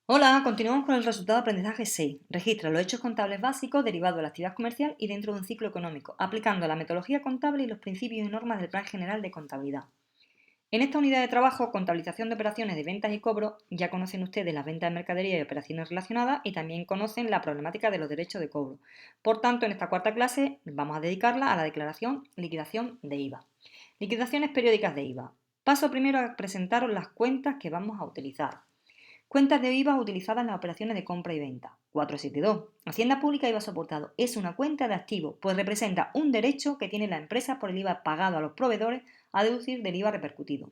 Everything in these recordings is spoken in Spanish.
Hola, continuamos con el resultado de aprendizaje 6. Registra los hechos contables básicos derivados de la actividad comercial y dentro de un ciclo económico, aplicando la metodología contable y los principios y normas del Plan General de Contabilidad. En esta unidad de trabajo, contabilización de operaciones de ventas y cobro, ya conocen ustedes las ventas de mercadería y operaciones relacionadas y también conocen la problemática de los derechos de cobro. Por tanto, en esta cuarta clase vamos a dedicarla a la declaración liquidación de IVA. Liquidaciones periódicas de IVA. Paso primero a presentaros las cuentas que vamos a utilizar. Cuentas de IVA utilizadas en las operaciones de compra y venta. 472. Hacienda Pública IVA soportado. Es una cuenta de activo, pues representa un derecho que tiene la empresa por el IVA pagado a los proveedores a deducir del IVA repercutido.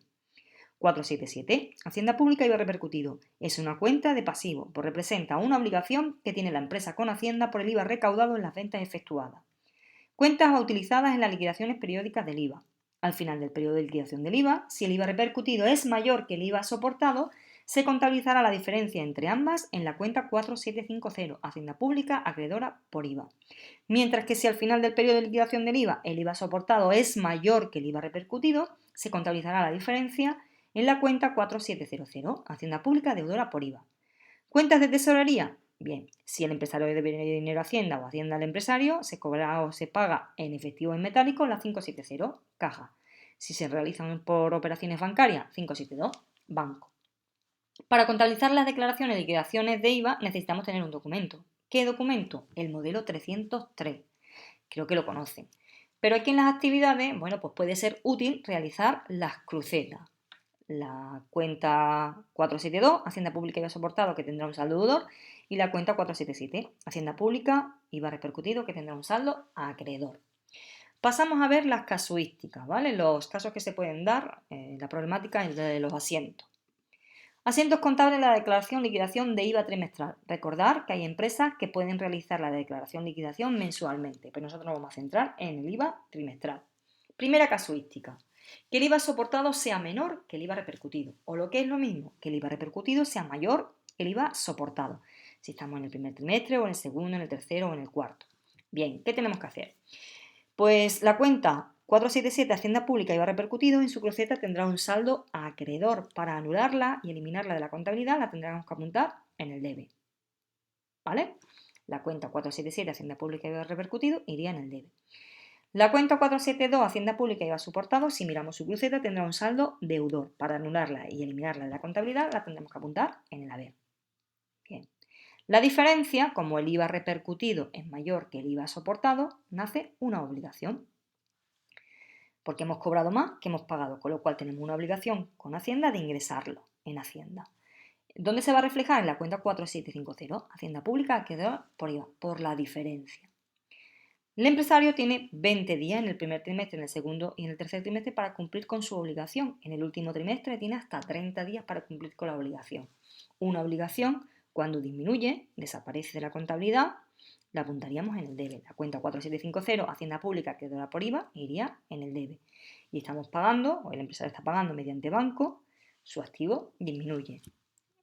477. Hacienda Pública IVA repercutido. Es una cuenta de pasivo, pues representa una obligación que tiene la empresa con Hacienda por el IVA recaudado en las ventas efectuadas. Cuentas utilizadas en las liquidaciones periódicas del IVA. Al final del periodo de liquidación del IVA, si el IVA repercutido es mayor que el IVA soportado, se contabilizará la diferencia entre ambas en la cuenta 4750, Hacienda Pública acreedora por IVA. Mientras que si al final del periodo de liquidación del IVA el IVA soportado es mayor que el IVA repercutido, se contabilizará la diferencia en la cuenta 4700, Hacienda Pública deudora por IVA. Cuentas de tesorería. Bien, si el empresario debe dinero a Hacienda o Hacienda al empresario, se cobra o se paga en efectivo o en metálico la 570, caja. Si se realizan por operaciones bancarias, 572, banco. Para contabilizar las declaraciones de liquidaciones de IVA necesitamos tener un documento. ¿Qué documento? El modelo 303. Creo que lo conocen. Pero aquí en las actividades, bueno, pues puede ser útil realizar las crucetas. La cuenta 472, Hacienda Pública IVA soportado, que tendrá un saldo deudor, y la cuenta 477, Hacienda Pública IVA repercutido, que tendrá un saldo acreedor. Pasamos a ver las casuísticas, ¿vale? Los casos que se pueden dar, la problemática de los asientos. Asientos contables en la declaración liquidación de IVA trimestral. Recordar que hay empresas que pueden realizar la declaración liquidación mensualmente, pero nosotros nos vamos a centrar en el IVA trimestral. Primera casuística. Que el IVA soportado sea menor que el IVA repercutido, o lo que es lo mismo, que el IVA repercutido sea mayor que el IVA soportado, si estamos en el primer trimestre o en el segundo, en el tercero o en el cuarto. Bien, ¿qué tenemos que hacer? Pues la cuenta 477 Hacienda Pública IVA repercutido en su cruceta tendrá un saldo acreedor. Para anularla y eliminarla de la contabilidad la tendremos que apuntar en el debe. ¿Vale? La cuenta 477 Hacienda Pública IVA repercutido iría en el debe. La cuenta 472 Hacienda Pública IVA soportado, si miramos su cruceta, tendrá un saldo deudor. Para anularla y eliminarla de la contabilidad la tendremos que apuntar en el haber. Bien. La diferencia, como el IVA repercutido es mayor que el IVA soportado, nace una obligación. Porque hemos cobrado más que hemos pagado, con lo cual tenemos una obligación con Hacienda de ingresarlo en Hacienda. ¿Dónde se va a reflejar? En la cuenta 4750, Hacienda Pública acreedora por IVA, por la diferencia. El empresario tiene 20 días en el primer trimestre, en el segundo y en el tercer trimestre para cumplir con su obligación. En el último trimestre tiene hasta 30 días para cumplir con la obligación. Una obligación, cuando disminuye, desaparece de la contabilidad, la apuntaríamos en el debe. La cuenta 4750, Hacienda Pública acreedora por IVA, iría en el debe. Y estamos pagando, o el empresario está pagando mediante banco, su activo disminuye.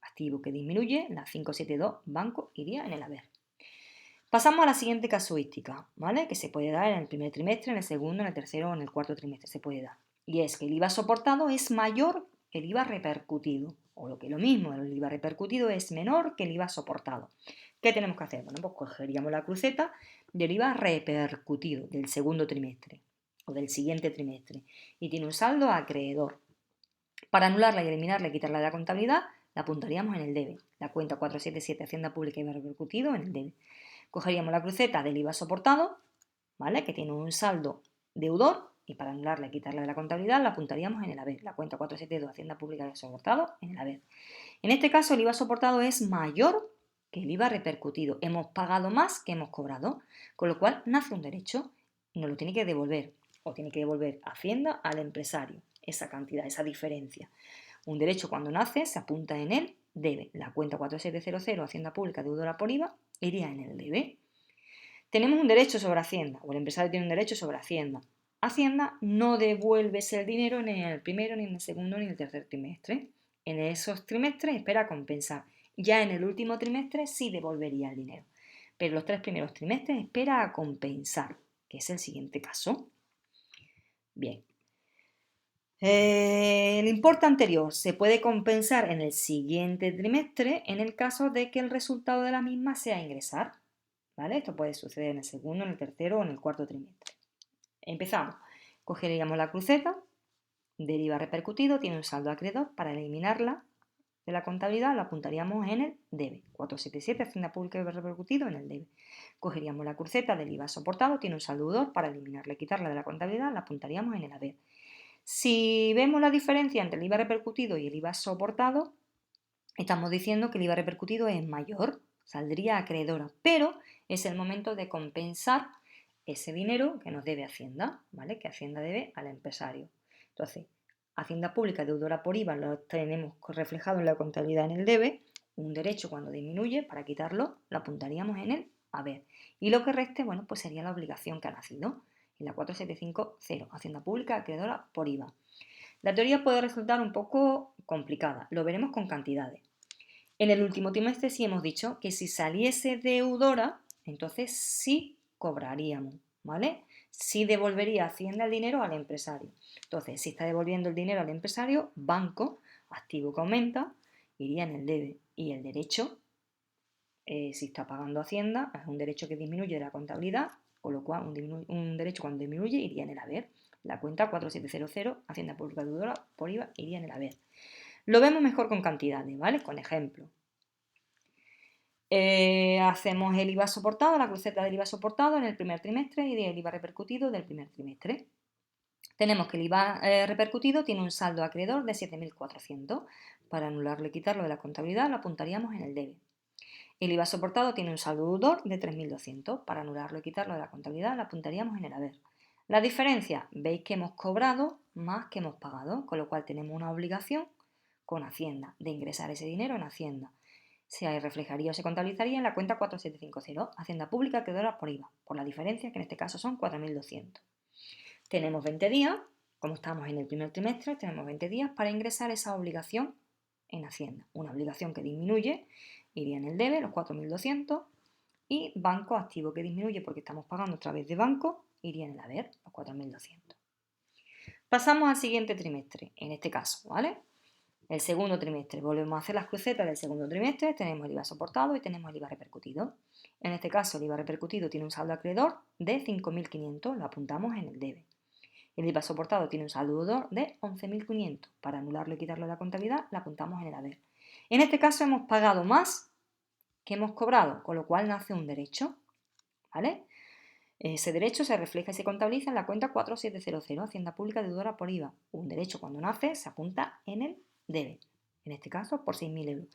Activo que disminuye, la 572 banco iría en el haber. Pasamos a la siguiente casuística, ¿vale? Que se puede dar en el primer trimestre, en el segundo, en el tercero o en el cuarto trimestre se puede dar. Y es que el IVA soportado es mayor que el IVA repercutido. O lo que es lo mismo, el IVA repercutido es menor que el IVA soportado. ¿Qué tenemos que hacer? Bueno, pues cogeríamos la cruceta del IVA repercutido del segundo trimestre o del siguiente trimestre y tiene un saldo acreedor. Para anularla y eliminarla y quitarla de la contabilidad, la apuntaríamos en el debe. La cuenta 477 Hacienda Pública IVA repercutido en el debe. Cogeríamos la cruceta del IVA soportado, ¿vale? Que tiene un saldo deudor, y para anularla y quitarla de la contabilidad la apuntaríamos en el haber. La cuenta 472 Hacienda Pública IVA soportado en el haber. En este caso el IVA soportado es mayor que el IVA repercutido. Hemos pagado más que hemos cobrado, con lo cual nace un derecho y nos lo tiene que devolver, o tiene que devolver Hacienda al empresario esa cantidad, esa diferencia. Un derecho cuando nace se apunta en el debe. La cuenta 4700 Hacienda Pública deudora por IVA iría en el debe. Tenemos un derecho sobre Hacienda, o el empresario tiene un derecho sobre Hacienda. Hacienda no devuelve ese dinero ni en el primero, ni en el segundo, ni en el tercer trimestre. En esos trimestres espera compensar. Ya en el último trimestre sí devolvería el dinero. Pero los 3 primeros trimestres espera a compensar, que es el siguiente caso. Bien. El importe anterior se puede compensar en el siguiente trimestre en el caso de que el resultado de la misma sea ingresar, ¿vale? Esto puede suceder en el segundo, en el tercero o en el cuarto trimestre. Empezamos. Cogeríamos la cruceta del IVA repercutido, tiene un saldo acreedor. Para eliminarla de la contabilidad la apuntaríamos en el debe. 477, Hacienda Pública IVA repercutido en el debe. Cogeríamos la cruceta del IVA soportado, tiene un saldo deudor. Para eliminarla y quitarla de la contabilidad la apuntaríamos en el haber. Si vemos la diferencia entre el IVA repercutido y el IVA soportado, estamos diciendo que el IVA repercutido es mayor, saldría acreedora, pero es el momento de compensar ese dinero que nos debe Hacienda, ¿vale? Que Hacienda debe al empresario. Entonces, Hacienda Pública deudora por IVA lo tenemos reflejado en la contabilidad en el debe, un derecho cuando disminuye, para quitarlo, lo apuntaríamos en el haber. Y lo que reste, bueno, pues sería la obligación que ha nacido. En la 4750, Hacienda Pública acreedora por IVA. La teoría puede resultar un poco complicada, lo veremos con cantidades. En el último trimestre sí hemos dicho que si saliese deudora, entonces sí cobraríamos, ¿vale? Sí devolvería Hacienda el dinero al empresario. Entonces, si está devolviendo el dinero al empresario, banco, activo que aumenta, iría en el debe. Y el derecho, si está pagando Hacienda, es un derecho que disminuye de la contabilidad, con lo cual un derecho cuando disminuye iría en el haber. La cuenta 4700, Hacienda Pública deudora por IVA, iría en el haber. Lo vemos mejor con cantidades, ¿vale? Con ejemplo. Hacemos el IVA soportado, la cruceta del IVA soportado en el primer trimestre y el IVA repercutido del primer trimestre. Tenemos que el IVA repercutido tiene un saldo acreedor de 7.400. Para anularlo y quitarlo de la contabilidad lo apuntaríamos en el debe. El IVA soportado tiene un saldo deudor de 3.200. Para anularlo y quitarlo de la contabilidad lo apuntaríamos en el haber. La diferencia, veis que hemos cobrado más que hemos pagado, con lo cual tenemos una obligación con Hacienda de ingresar ese dinero en Hacienda. Se reflejaría o se contabilizaría en la cuenta 4750, Hacienda Pública acreedora por IVA, por la diferencia que en este caso son 4.200. Tenemos 20 días, como estamos en el primer trimestre, tenemos 20 días para ingresar esa obligación en Hacienda. Una obligación que disminuye, iría en el debe, los 4.200, y banco activo que disminuye porque estamos pagando a través de banco, iría en el haber, los 4.200. Pasamos al siguiente trimestre, en este caso, ¿vale? El segundo trimestre, volvemos a hacer las crucetas del segundo trimestre, tenemos el IVA soportado y tenemos el IVA repercutido. En este caso, el IVA repercutido tiene un saldo acreedor de 5.500, lo apuntamos en el debe. El IVA soportado tiene un saldo deudor de 11.500. Para anularlo y quitarlo de la contabilidad, lo apuntamos en el haber. En este caso, hemos pagado más que hemos cobrado, con lo cual nace un derecho, ¿vale? Ese derecho se refleja y se contabiliza en la cuenta 4700, Hacienda Pública deudora por IVA. Un derecho cuando nace se apunta en el debe, en este caso por 6.000 euros.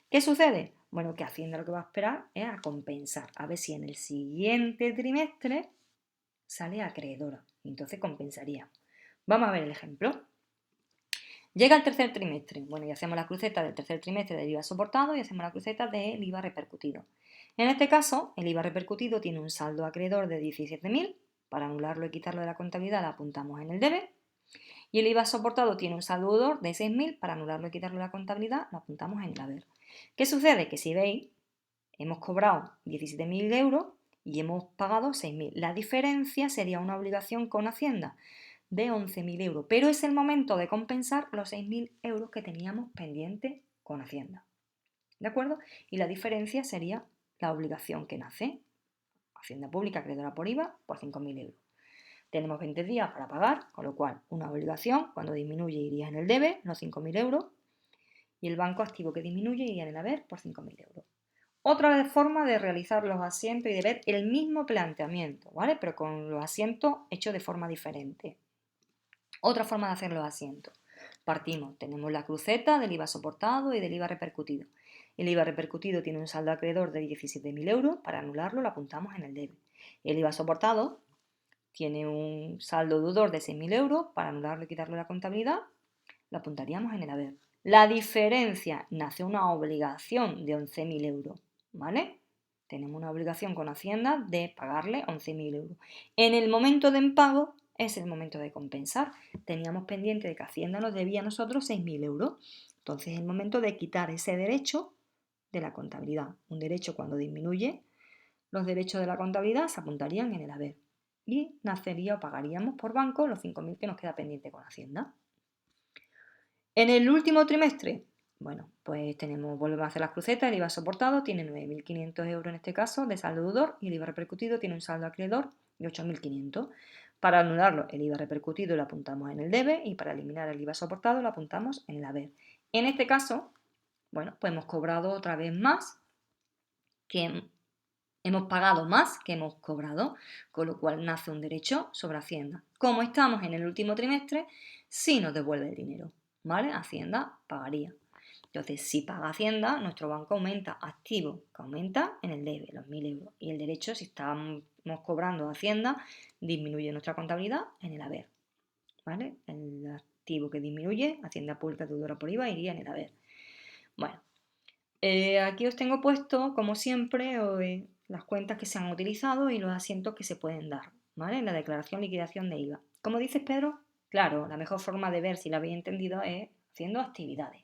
¿Qué sucede? Bueno, que Hacienda lo que va a esperar es a compensar, a ver si en el siguiente trimestre sale acreedora, y entonces compensaría. Vamos a ver el ejemplo. Llega el tercer trimestre, bueno, y hacemos la cruceta del tercer trimestre del IVA soportado y hacemos la cruceta del IVA repercutido. En este caso, el IVA repercutido tiene un saldo acreedor de 17.000, para anularlo y quitarlo de la contabilidad lo apuntamos en el debe, y el IVA soportado tiene un saldo deudor de 6.000, para anularlo y quitarlo de la contabilidad lo apuntamos en el haber. ¿Qué sucede? Que si veis, hemos cobrado 17.000 euros y hemos pagado 6.000. La diferencia sería una obligación con Hacienda de 11.000 euros, pero es el momento de compensar los 6.000 euros que teníamos pendiente con Hacienda. ¿De acuerdo? Y la diferencia sería la obligación que nace. Hacienda Pública acreedora por IVA por 5.000 euros. Tenemos 20 días para pagar, con lo cual una obligación cuando disminuye iría en el debe, los 5.000 euros, y el banco activo que disminuye iría en el haber por 5.000 euros. Otra forma de realizar los asientos y de ver el mismo planteamiento, ¿vale? Pero con los asientos hechos de forma diferente. Otra forma de hacer los asientos. Partimos, tenemos la cruceta del IVA soportado y del IVA repercutido. El IVA repercutido tiene un saldo acreedor de 17.000 euros, para anularlo lo apuntamos en el debe. El IVA soportado tiene un saldo deudor de 6.000 euros, para anularlo y quitarlo de la contabilidad lo apuntaríamos en el haber. La diferencia, nace una obligación de 11.000 euros, ¿vale? Tenemos una obligación con Hacienda de pagarle 11.000 euros. En el momento de impago es el momento de compensar. Teníamos pendiente de que Hacienda nos debía a nosotros 6.000 euros. Entonces es el momento de quitar ese derecho de la contabilidad. Un derecho cuando disminuye, los derechos de la contabilidad se apuntarían en el haber. Y nacería o pagaríamos por banco los 5.000 que nos queda pendiente con Hacienda. En el último trimestre, bueno, pues volvemos a hacer las crucetas, el IVA soportado tiene 9.500 euros en este caso de saldo deudor y el IVA repercutido tiene un saldo acreedor de 8.500. Para anularlo, el IVA repercutido lo apuntamos en el debe y para eliminar el IVA soportado lo apuntamos en el haber. En este caso, bueno, pues hemos cobrado otra vez más que hemos pagado más que hemos cobrado, con lo cual nace un derecho sobre Hacienda. Como estamos en el último trimestre, sí nos devuelve el dinero, ¿vale? Hacienda pagaría. Entonces, si paga Hacienda, nuestro banco aumenta activo, que aumenta en el debe, los 1.000 euros. Y el derecho, si estamos cobrando Hacienda, disminuye nuestra contabilidad en el haber, ¿vale? El activo que disminuye, Hacienda Pública Deudora por IVA, iría en el haber. Bueno, aquí os tengo puesto, como siempre, las cuentas que se han utilizado y los asientos que se pueden dar, ¿vale? En la declaración liquidación de IVA. Como dices, Pedro, claro, la mejor forma de ver si la habéis entendido es haciendo actividades.